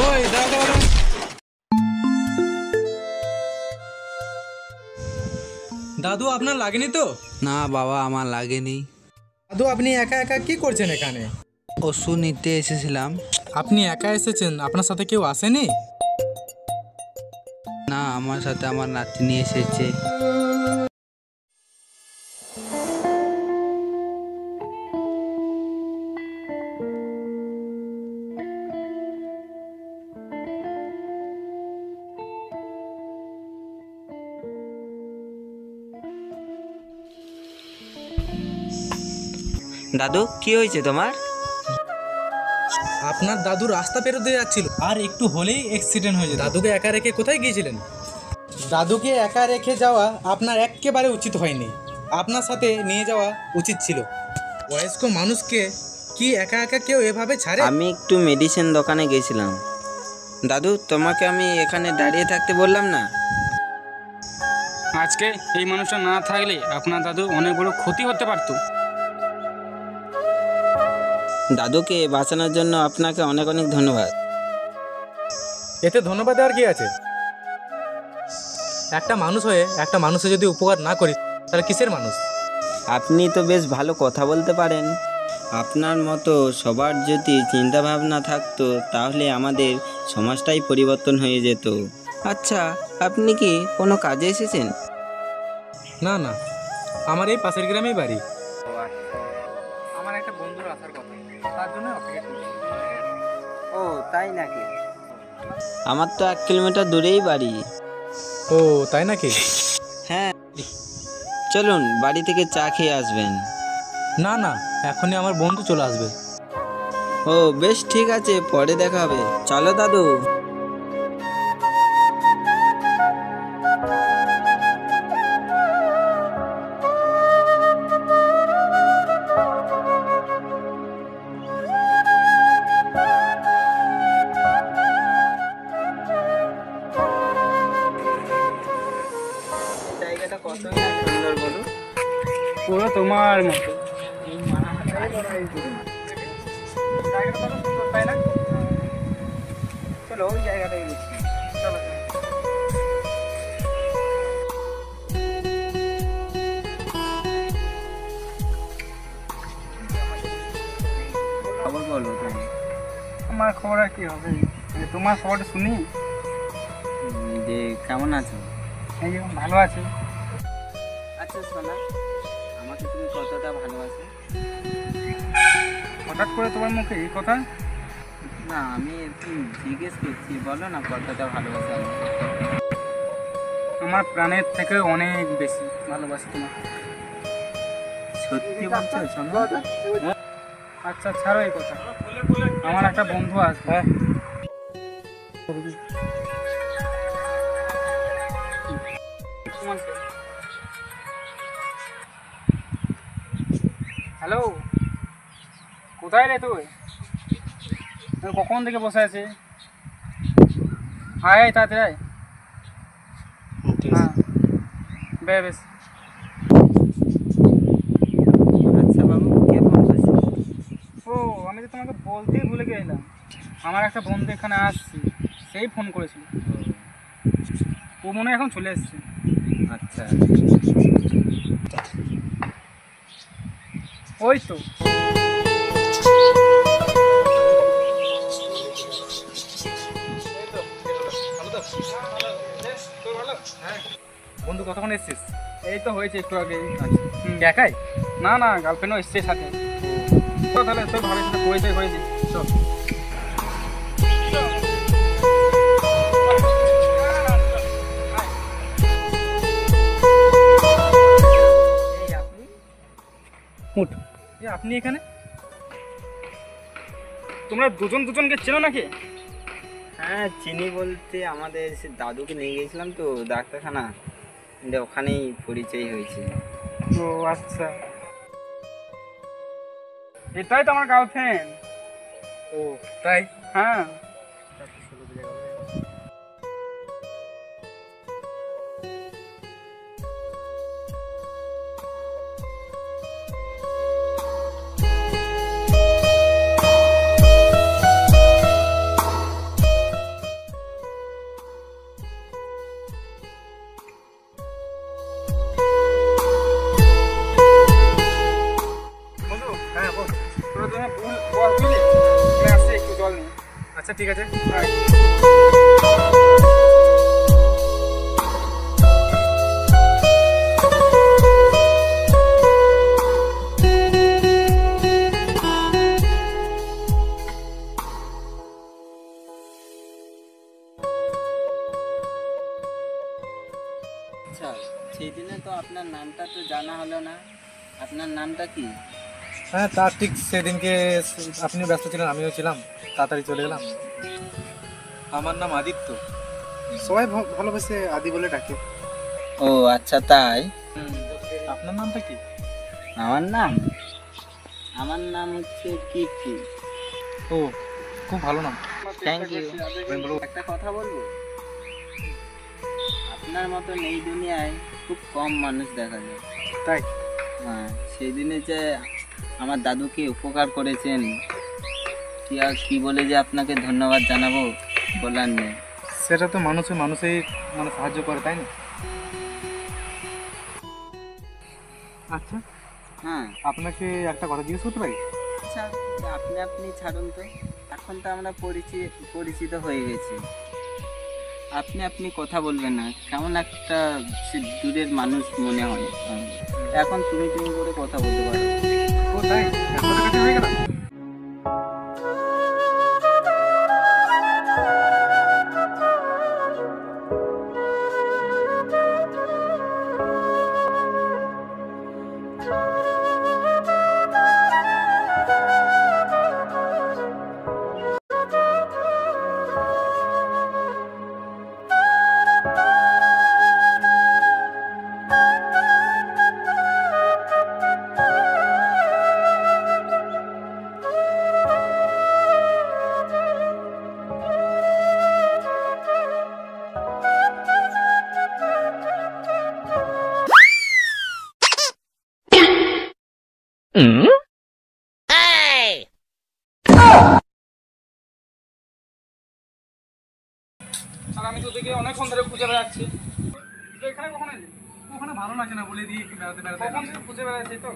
ওই দাদা, দাদু আপনার লাগেনি তো? না বাবা, আমার লাগেনি। দাদু আপনি একা একা কি করছেন এখানে? ওষুধ নিতে এসেছিলাম। আপনি একা এসেছেন, আপনার সাথে কেউ আসেনি? না, আমার সাথে আমার নাতনি এসেছে। দাদু, কি হয়েছে তোমার? আপনার দাদু রাস্তা পেরোতে যাচ্ছিল আর একটু হলেই অ্যাক্সিডেন্ট হয়ে যায়। দাদুকে একা রেখে কোথায় গিয়েছিলেন? দাদুকে একা রেখে যাওয়া আপনার একেবারে উচিত হয়নি, আপনার সাথে নিয়ে যাওয়া উচিত ছিল। বয়স্ক মানুষকে কি একা একা কেউ এভাবে ছাড়ে? আমি একটু মেডিসিন দোকানে গেছিলাম। দাদু, তোমাকে আমি এখানে দাঁড়িয়ে থাকতে বললাম না? আজকে এই মানুষটা না থাকলে আপনার দাদু অনেক বড় ক্ষতি হতে পারতো। দাদুকে বাঁচানোর জন্য আপনাকে অনেক অনেক ধন্যবাদ। এতে ধন্যবাদ দেওয়ার কি আছে? একটা মানুষ হয়ে একটা মানুষের যদি উপকার না করি তাহলে কিসের মানুষ? আপনি তো বেশ ভালো কথা বলতে পারেন। আপনার মতো সবার যদি চিন্তা ভাবনা থাকতো তাহলে আমাদের সমাজটাই পরিবর্তন হয়ে যেত। আচ্ছা, আপনি কি কোনো কাজে এসেছেন? না না, আমার এই পাশের গ্রামেই বাড়ি। আমার একটা বন্ধুর আসার কথা, তার জন্য অপেক্ষা করছি। ও তাই নাকি? আমার তো 1 কিলোমিটার দূরেই বাড়ি। ও তাই নাকি? হ্যাঁ, চলুন বাড়ি থেকে চা খেয়ে আসবেন। না না, এখনই আমার বন্ধু চলে আসবে। ও বেশ, ঠিক আছে, পরে দেখা হবে। চলো দাদু। জায়গাটা কত সুন্দর বলো। পুরো তোমার মতো। তাই না? চলো ওই জায়গাটায় গেছি। চলো। খবর বলো তুমি। আমার খবর আর কি হবে, তোমার খবরটা শুনি। যে কেমন আছো? এই যে ভালো আছে। আচ্ছা সোনা, আমাকে তুমি কতটা ভালোবাসো? হঠাৎ করে তোমার মুখে এই কথা? না, আমি একটু জিজ্ঞেস করছি, বলো না কতটা ভালোবাসো আমাকে। আমার প্রাণের থেকে অনেক বেশি ভালোবাসি তোমাকে। সত্যি বলছো সোনা? আচ্ছা ছাড়ো এই কথা, আমার একটা বন্ধু আছে। হ্যালো, কোথায় রে তুই? কখন থেকে বসে আছে? আয় আয় তাড়াতাড়ি আয়। হ্যাঁ বেশ। আচ্ছা বাবু, কে ফোন করছে? ও আমি তো তোমাকে বলতেই ভুলে গেলাম, আমার একটা বন্ধু এখানে আসছে, সেই ফোন করেছিল। ও মনে হয় এখন চলে এসছে। আচ্ছা, ওই তো। বন্ধু কতক্ষণ এসছিস? এই তো হয়েছে একটু আগে। একাই? না না, গার্লফ্রেন্ডও এসছে সাথে। তো তাহলে তোর ভালোর সাথে পরিচয় করে দিই। চল। এই আপনি? উঠ। আপনি এখানে? তোমরা দুজন দুজনকে চেনো নাকি? হ্যাঁ চিনি বলতে, আমাদের সে দাদুকে নিয়ে গেছিলাম তো ডাক্তারখানা, ওখানেই পরিচয় হয়েছে। ও আচ্ছা, এটাই তো আমার গার্লফ্রেন্ড। ও তাই? হ্যাঁ। ঠিক আছে। আচ্ছা, সেই দিনে তো আপনার নামটা তো জানা হলো না, আপনার নামটা কি? হ্যাঁ, তার ঠিক সেদিনকে আপনিও ব্যস্ত ছিলেন, আমিও ছিলাম, তাড়াতাড়ি চলে গেলাম। আমার নাম আদিত্য, সবাই ভালোবেসে আদি বলে ডাকে। ও আচ্ছা, তাই? আপনার নামটা কি? আমার নাম হচ্ছে কীর্তি। ও, খুব ভালো নাম। Thank you. একটা কথা বলবো, আপনার মতন এই দুনিয়ায় খুব কম মানুষ দেখা যায়। তাই? হ্যাঁ, সেই দিনে যে আমার দাদুকে উপকার করেছেন, কি আর কি বলে যে আপনাকে ধন্যবাদ জানাবো বলার নেই। সেটা তো মানুষেই মানে সাহায্য করে, তাই না? আচ্ছা, হ্যাঁ। আপনাকে একটা কথা জিজ্ঞেস করতে পারি? আচ্ছা, আপনি ছাড়ুন তো, এখন তো আমরা পরিচিত হয়ে গেছি। আপনি কথা বলবেন না, কেমন একটা সে দূরের মানুষ মনে হয়। এখন তুমি করে কথা বলতে পারো। ও তাই? এত কাছে হয়ে গেল? আর আমি তো দেখে অনেকক্ষণ ধরে খুঁজে বেড়াচ্ছি, তো এখানে কখন এলি? ওখানে ভালো লাগে না বলে দিয়ে একটু বেড়াতে বেড়াতে কখন থেকে খুঁজে বেড়াচ্ছি তো।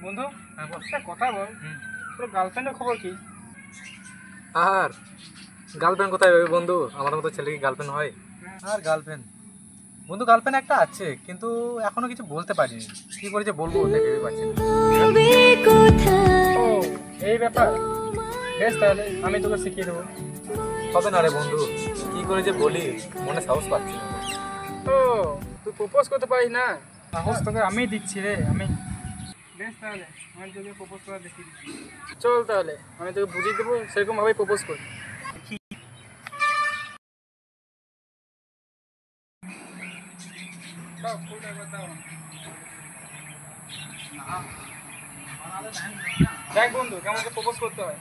বন্ধু, হ্যাঁ বল। একটা কথা বল, তোর গার্লফ্রেন্ডের খবর কি? আর গার্লফ্রেন্ড কোথায় হবে বন্ধু? আমার মতো ছেলে কি গার্লফ্রেন্ড হয়? আর গার্লফ্রেন্ড বন্ধু, গার্লফ্রেন্ড একটা আছে, কিন্তু এখনো কিছু বলতে পারিনি। কি করে যে বলবো ওটা ভেবে পাচ্ছি না। ও, এই ব্যাপার। বেশ, তাহলে আমি তোকে শিখিয়ে দেবো। হবে না রে বন্ধু, কি করে যে বলি, মনে সাহস পাচ্ছি না। ও, তুই প্রপোজ করতে পারিস না? সাহস তোকে আমি দিচ্ছি রে, আমি। বেশ, তাহলে আমি তোকে প্রপোজ করা দেখিয়ে দিচ্ছি। চল তাহলে, আমি তোকে বুঝিয়ে দেবো, সেরকমভাবেই প্রপোজ করি। দেখ বন্ধু, কেমন প্রপোজ করতে হয়।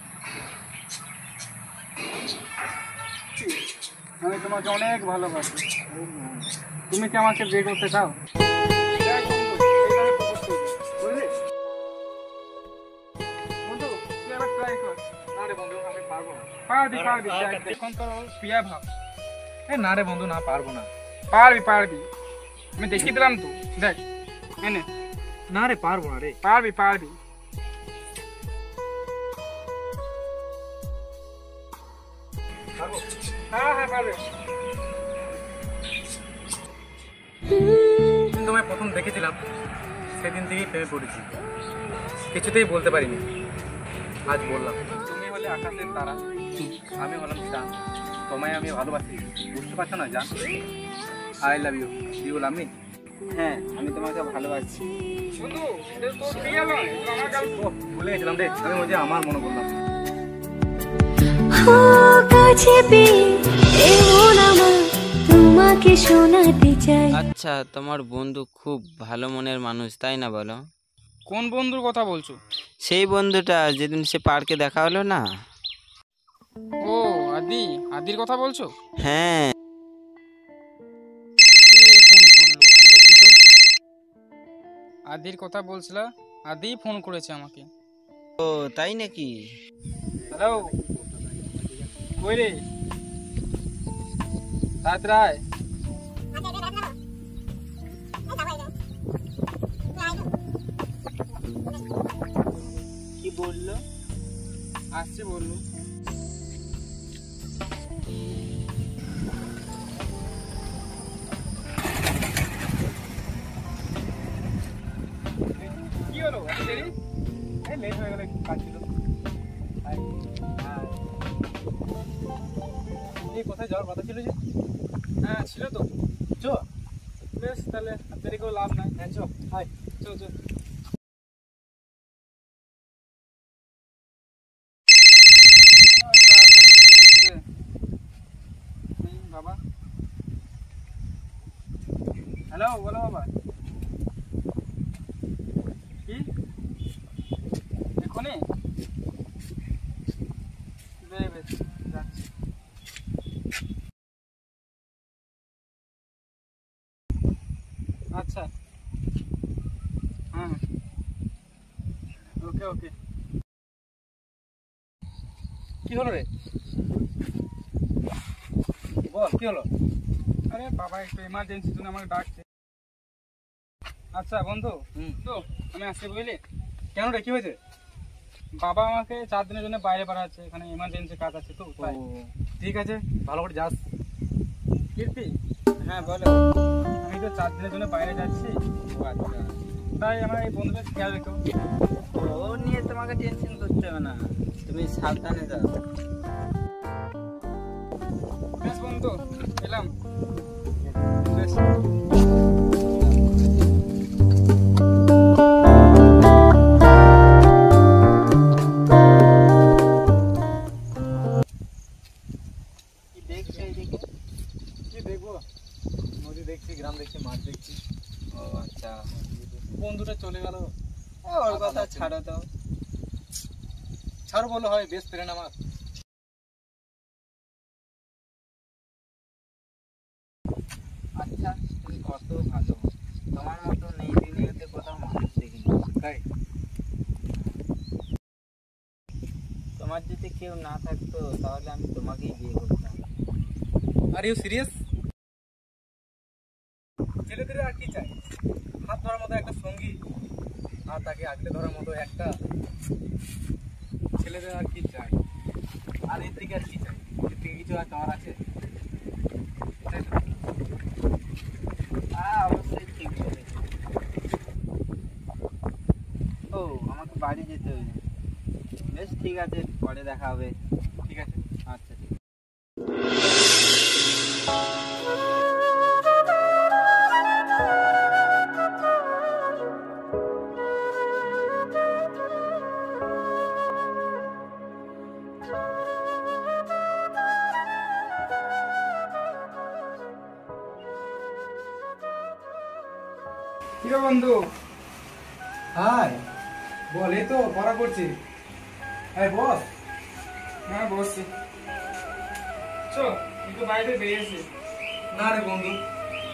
আমি তোমাকে অনেক ভালোবাসি, তুমি কি আমাকে বিয়ে করতে চাও? দেখ বন্ধু, এইভাবে propose করবি, বুঝলি? বন্ধু, তুই আবার try কর। না রে বন্ধু, আমি পারবো না। পারবি, দেখ, এখন তো প্রিয়া ভাব। না রে বন্ধু, না পারবো না। পারবি, আমি দেখিয়ে দিলাম তো, দেখ এনে। না রে, পারবো না রে। পারবি। পারবো? হ্যাঁ, পারবে। কিন্তু তোমায় প্রথম দেখেছিলাম, সেদিন থেকেই প্রেমে পড়েছি। কিছুতেই বলতে পারিনি, আজ বললাম। তুমি হলে আকাশের তারা, আমি হলাম চাঁদ, তোমায় আমি ভালোবাসি, বুঝতে পারছো না জান? I love you, you love me? হ্যাঁ, আমি তোমাকে ভালোবাসি। বন্ধু, এটা তোর প্রিয়া নয়, এটা আমার গার্লফ্রেন্ড। ভুলে গেছিলাম রে, আমি বলছি আমার মনে করলাম। তোমাকে শোনাতে চাই। আচ্ছা, তোমার বন্ধু খুব ভালো মনের মানুষ, তাই না বলো? কোন বন্ধুর কথা বলছো? সেই বন্ধুটা যেদিন সে পার্কে দেখা হলো না? ও, আদির কথা বলছো? হ্যাঁ। ফোন করলো, দেখি তো। আদির কথা বলছিল, আদি ফোন করেছে আমাকে। ও তাই নাকি? হ্যালো, কই রে? রায়, বললো? আসছি বললু। কি হলো এত দেরি? এই লেট হয়ে গেল, একটু কাজ ছিল। এই কোথায় যাওয়ার কথা ছিল যে? হ্যাঁ ছিল তো। চো। বেশ তাহলে আর দেরি করে লাভ নাই। হ্যাঁ চো, হাই। চল চল। বাবা, হ্যালো, বলো বাবা। কি এখনই? বেশ যাচ্ছি। আচ্ছা, হ্যাঁ, ওকে ওকে। কি হলো রে? বল কি হলো? আরে বাবা একটু এমার্জেন্সি জন্য আমাকে ডাকছে। আচ্ছা বন্ধু, তো আমি আসছি বুঝলি। কেন রে, কি হয়েছে? বাবা আমাকে 4 দিনের জন্য বাইরে পাঠাচ্ছে, এখানে এমার্জেন্সি কাজ আছে তো তাই। ঠিক আছে, ভালো করে যাস। কীর্তি, হ্যাঁ বলো। আমি তো 4 দিনের জন্য বাইরে যাচ্ছি, ও আচ্ছা, তাই আমার এই বন্ধুদের খেয়াল রেখো। ও নিয়ে তোমাকে টেনশন করতে হবে না, তুমি সাবধানে যাও। বেশ বন্ধু, এলাম। বেশ। কি দেখছো এইদিকে? কি দেখবো? নদী দেখছি, গ্রাম দেখছি, মাঠ দেখছি। ও আচ্ছা, বন্ধুটা চলে গেল। ওর কথা ছাড়ো তো। ছাড়ো বলে হয়, বেশ ফ্রেন্ড আমার। আচ্ছা, তুমি কত ভালো, তোমার মতো নেই দুনিয়াতে কোথাও মানুষ দেখিনি। তাই? তোমার যদি কেউ না থাকতো তাহলে আমি তোমাকেই বিয়ে করতাম। Are you serious? ছেলেদের আর কি চাই? হাত ধরার মতো একটা সঙ্গী, আর তাকে আগলে ধরার মতো একটা। ছেলেদের আর কি চাই? আর এর থেকে আর কি চাই? এর থেকে কিছু আর চাওয়ার আছে? তাই তো? হ্যাঁ অবশ্যই ঠিক বলেছো। ও আমাকে বাড়ি যেতে হবে। বেশ ঠিক আছে, পরে দেখা হবে। ঠিক আছে। আচ্ছা ঠিক আছে। কি রে বন্ধু? হাই, বল। এই তো পড়া করছি। হ্যাঁ বস। হ্যাঁ বসছি। চো একটু বাইরে বেরিয়েছি। না রে বন্ধু,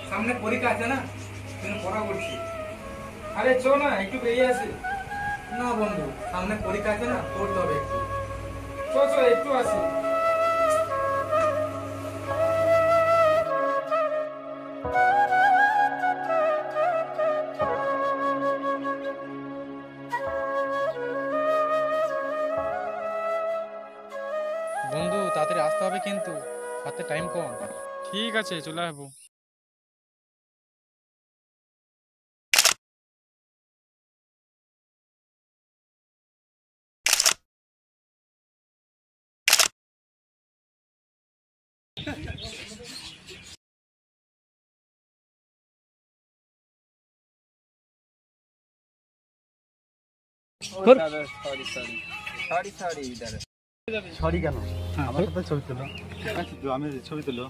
সামনে পরীক্ষা আছে না, তুমি পড়া করছি। আরে চো না, একটু বেরিয়ে আসি। না বন্ধু, সামনে পরীক্ষা আছে না, পড়তে হবে একটু। চো চো একটু আসি। বন্ধু তাড়াতাড়ি আসতে হবে কিন্তু, হাতে টাইম কম। ঠিক আছে, চলে আসবো। সরি সরি সরি সরি ইধার। সরি কেন? আমার সাথে ছবি তুলো। আমি ছবি তুলো।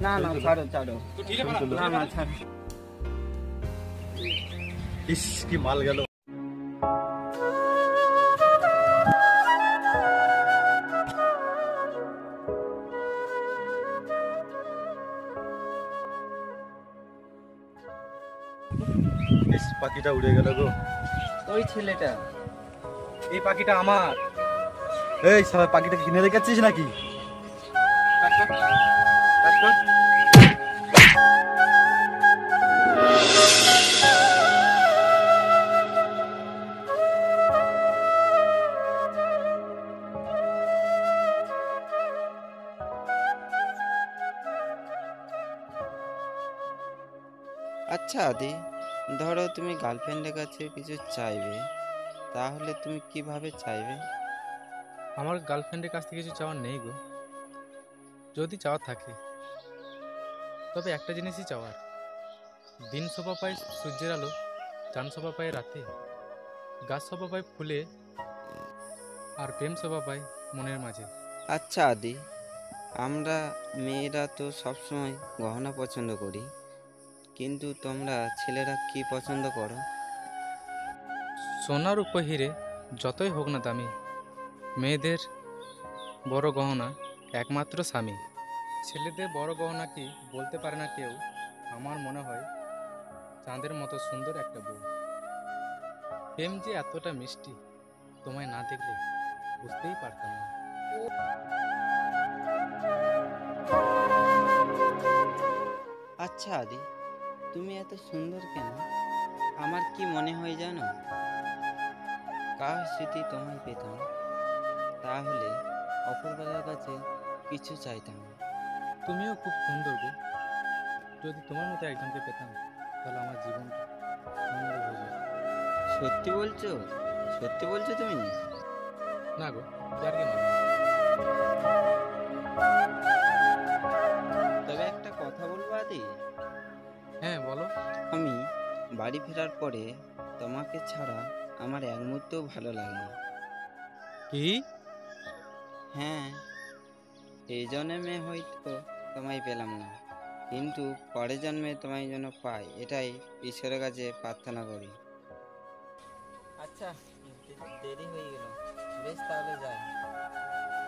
না না ছাড়ো ছাড়ো, তুই ঠিক আছে না না ছাড়ো। ইস কি মাল গেল। ইস পাখিটা উড়ে গেল গো। ওই ছেলেটা। এই পাখিটা আমার। এই সবাই পাখিটা কিনে রেখেছিস নাকি? আচ্ছা আদি, ধরো তুমি গার্লফ্রেন্ডের কাছে কিছু চাইবে, তাহলে তুমি কিভাবে চাইবে? আমার গার্লফ্রেন্ডের কাছ থেকে কিছু চাওয়ার নেই গো। যদি চাওয়ার থাকে তবে একটা জিনিসই চাওয়ার, দিন শোভা পায় সূর্যের আলো, চাঁদ শোভা পায় রাতে, গাছ শোভা পায় ফুলে, আর প্রেম শোভা পায় মনের মাঝে। আচ্ছা আদি, আমরা মেয়েরা তো সবসময় গহনা পছন্দ করি, কিন্তু তোমরা ছেলেরা কি পছন্দ করো? সোনার উপহিরে যতই হোক না দামি, মেয়েদের বড় গহনা একমাত্র স্বামী। ছেলেদের বড় গহনা কি বলতে পারে না কেউ। আমার মনে হয় চাঁদের মতো সুন্দর একটা বউ। প্রেম যে এতটা মিষ্টি, তোমায় না দেখলে বুঝতেই পারতাম না। আচ্ছা আদি, তুমি এত সুন্দর কেন? আমার কি মনে হয় জানো, কাশ যদি তোমায় পেতাম তাহলে অপরবেলার কাছে কিছু চাইতাম না। তুমিও খুব সুন্দর গো। যদি তোমার মতো একজনকে পেতাম তাহলে আমার জীবনটা সুন্দর হয়ে যেত। সত্যি বলছো? সত্যি বলছো তুমি? না গো, আর কি মানে? তবে একটা কথা বলবো আদি, হ্যাঁ বলো। আমি বাড়ি ফেরার পরে তোমাকে ছাড়া আমার এক মুহূর্তেও ভালো লাগে না। কি? হ্যাঁ, এই জন্মে হয়তো তোমায় পেলাম না, কিন্তু পরের জন্মে তোমায় যেন পাই, এটাই ঈশ্বরের কাছে প্রার্থনা করি। আচ্ছা, দেরি হয়ে গেল, বেশ তাহলে যাই।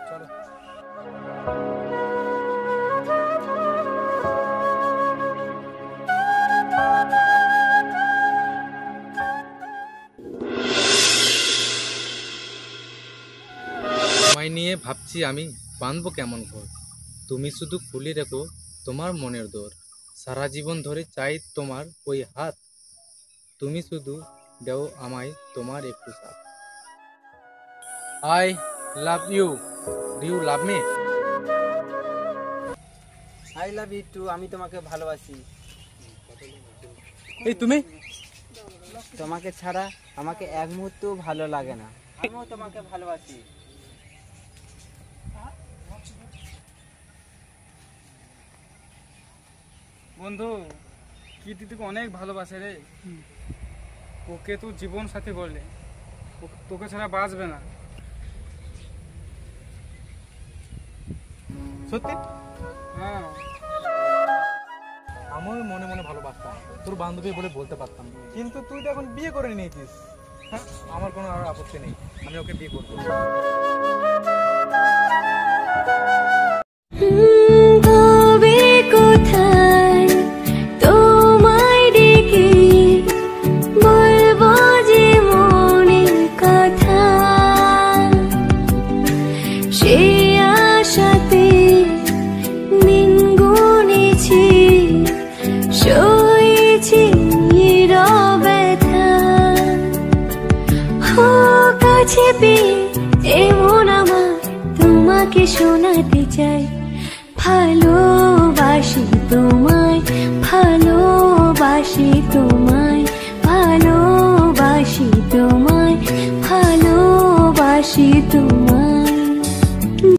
চলো। তোমায় নিয়ে ভাবছি আমি বাঁধবো কেমন ঘর। তুমি শুধু খুলে রেখো তোমার মনের দোর। সারা জীবন ধরে চাই তোমার ওই হাত। তুমি শুধু দেও আমায় তোমার একটু সাথ। I love you. Do you love me? I love you too. আমি তোমাকে ভালোবাসি। এই তুমি? তোমাকে ছাড়া আমাকে এক মুহূর্তও ভালো লাগে না। আমিও তোমাকে ভালোবাসি। বন্ধু, কি তুই তোকে অনেক ভালোবাসে রে। ওকে তুই জীবন সাথী করলে, তোকে ছাড়া বাঁচবে না। সত্যি? হ্যাঁ, আমার মনে মনে ভালোবাসতাম, তোর বান্ধবী বলে বলতে পারতাম, কিন্তু তুই তো এখন বিয়ে করে নিয়েছিস। হ্যাঁ, আমার কোনো আর আপত্তি নেই, আমি ওকে বিয়ে করবো। তবে কোথায় তোমায় ডেকে বলবো যে মনের কথা, সে আশাতে দিন গুনেছি, সয়েছি নীরব ব্যথা। ও কাছে পেয়ে এমন আমার তোমাকে শোনাতে চাই, ভালোবাসি তোমায়, ভালোবাসি তোমায়।